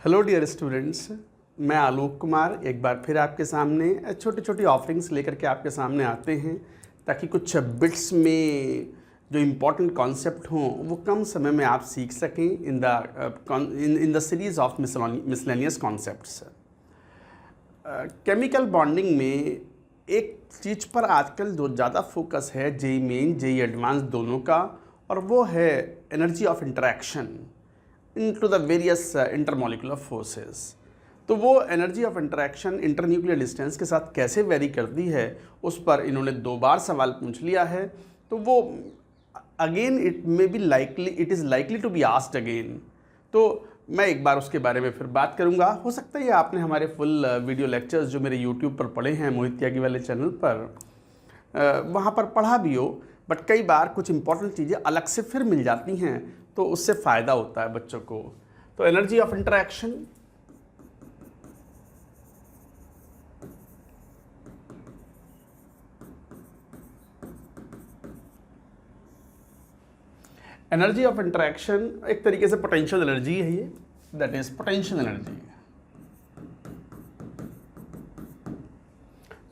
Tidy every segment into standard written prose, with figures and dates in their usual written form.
Hello dear students, मैं आलोक कुमार एक बार फिर आपके सामने छोटी छोटी ऑफरिंग्स लेकर के आपके सामने आते हैं ताकि कुछ बिट्स में जो इम्पोर्टेंट कॉन्सेप्ट हों वो कम समय में आप सीख सकें in the series of miscellaneous concepts. Chemical bonding में एक चीज़ पर आजकल जो ज़्यादा फोकस है जेई मेन जेई एडवांस दोनों का, और वो है energy of interaction into the various intermolecular forces. तो वो energy of interaction internuclear distance के साथ कैसे वेरी करती है उस पर इन्होंने 2 बार सवाल पूछ लिया है। तो वो again it is likely to be asked again. तो मैं एक बार उसके बारे में फिर बात करूंगा। हो सकता है आपने हमारे फुल वीडियो लेक्चर्स जो मेरे यूट्यूब पर पढ़े हैं मोहित त्यागी वाले चैनल पर, वहाँ पर पढ़ा भी हो, बट कई बार कुछ इंपॉर्टेंट चीज़ें अलग से फिर मिल जाती हैं तो उससे फ़ायदा होता है बच्चों को। तो energy of interaction, energy of interaction एक तरीके से पोटेंशियल एनर्जी है ये, दैट इज पोटेंशियल एनर्जी।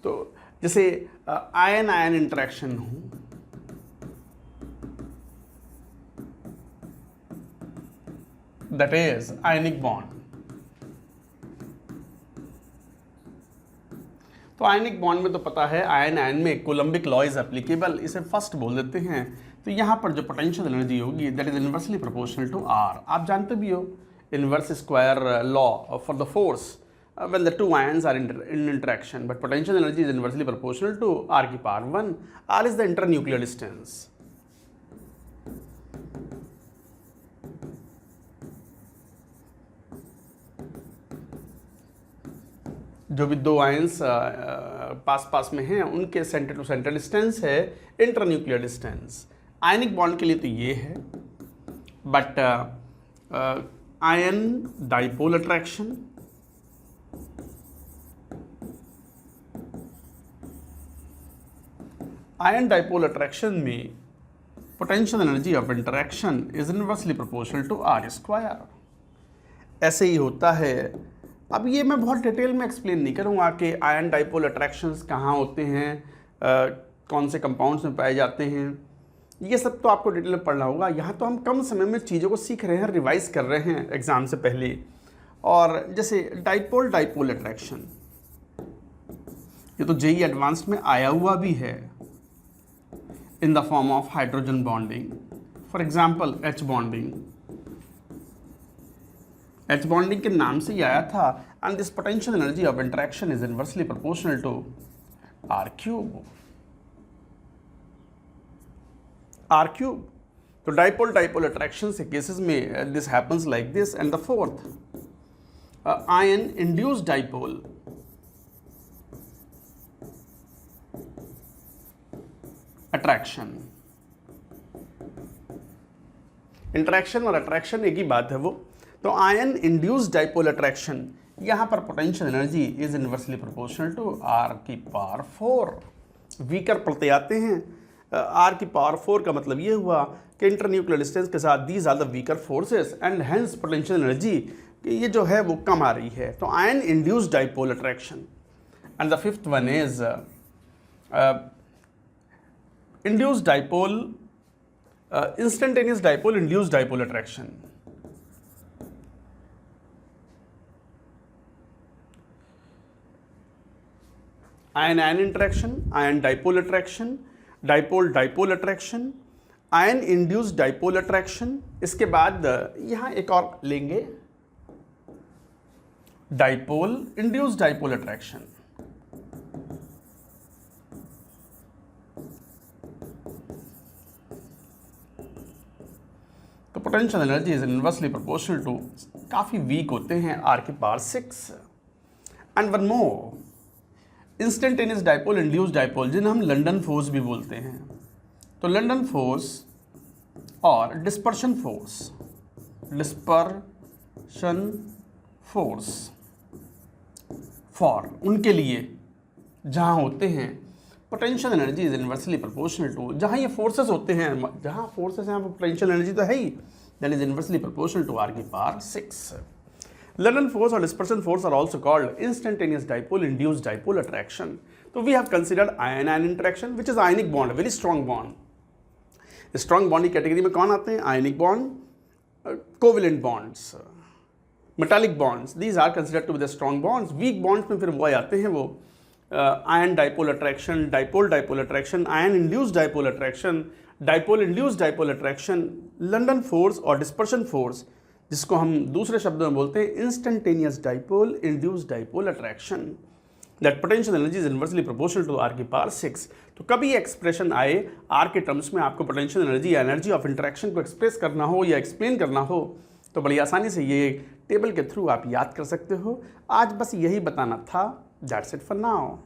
तो जैसे आयन आयन इंटरेक्शन हो, दैट इज आयनिक बॉन्ड। तो आयनिक बॉन्ड में तो पता है आयन आयन में कोलम्बिक लॉ इज एप्लीकेबल, इसे फर्स्ट बोल देते हैं। तो यहाँ पर जो पोटेंशियल एनर्जी होगी that is inversely proportional to R. आप जानते भी हो inverse square law for the force when the two ions are in interaction, but potential energy is inversely proportional to r की power 1. r is the internuclear distance. जो भी 2 ions पास पास में हैं उनके सेंटर टू सेंटर डिस्टेंस है internuclear distance. Ionic bond के लिए तो ये है, but ion dipole attraction, ion dipole attraction में potential energy of interaction is inversely proportional to r square. ऐसे ही होता है। अब ये मैं बहुत डिटेल में एक्सप्लेन नहीं करूँगा कि आयन डाइपोल अट्रैक्शंस कहाँ होते हैं, कौन से कंपाउंड्स में पाए जाते हैं, ये सब तो आपको डिटेल में पढ़ना होगा। यहाँ तो हम कम समय में चीज़ों को सीख रहे हैं, रिवाइज कर रहे हैं एग्ज़ाम से पहले। और जैसे डाइपोल डाइपोल अट्रैक्शन, ये तो जेई एडवांस्ड में आया हुआ भी है in the form of hydrogen bonding, for example H bonding। H bonding के नाम से ही आया था, and this potential energy of interaction is inversely proportional to r cube। r cube। तो dipole dipole attraction से cases में this happens like this। and the fourth ion induced dipole attraction. Interaction और attraction एक ही बात है वो। तो ion induced dipole attraction, यहाँ पर potential energy is inversely proportional to r की पावर 4। वीकर पढ़ते आते हैं, r की पावर 4 का मतलब ये हुआ कि इंटरन्यूक्लियर डिस्टेंस के साथ these are the weaker forces and hence potential energy ये जो है वो कम आ रही है। तो ion induced dipole attraction. And the fifth one is induced dipole, instantaneous dipole induced dipole attraction। ion ion interaction, ion dipole attraction, dipole dipole attraction, ion induced dipole attraction। इसके बाद यहाँ एक और लेंगे dipole induced dipole attraction। तो potential energy is inversely proportional to, काफ़ी weak होते हैं, r की power 6। And one more, instantaneous dipole induced dipole, जिन्हें हम लंदन फोर्स भी बोलते हैं। तो लंदन फोर्स और डिस्पर्शन फोर्स फॉर उनके लिए जहाँ होते हैं potential energy is inversely proportional to, जहाँ ये फोर्सेस होते हैं, जहाँ फोर्सेस हैं पोटेंशियल एनर्जी तो है ही, that is inversely proportional to r की पावर 6। लंडन फोर्स और dispersion force are also called instantaneous dipole induced dipole attraction. तो we have considered ion ion interaction which is ionic bond, very strong bond. Strong bond की category में कौन आते हैं? Ionic bond, covalent bonds, metallic bonds, these are considered to be the strong bonds. Weak bonds में फिर वो आते हैं वो ion dipole attraction, dipole dipole attraction, ion induced dipole attraction, dipole induced dipole attraction, London force और dispersion force, जिसको हम दूसरे शब्दों में बोलते हैं instantaneous dipole induced dipole attraction. That potential energy is inversely proportional to R की power 6। तो कभी एक्सप्रेशन आए आर के टर्म्स में, आपको पोटेंशियल एनर्जी या एनर्जी ऑफ इंटरेक्शन को एक्सप्रेस करना हो या एक्सप्लेन करना हो, तो बड़ी आसानी से ये टेबल के थ्रू आप याद कर सकते हो। आज बस यही बताना था। That's it for now.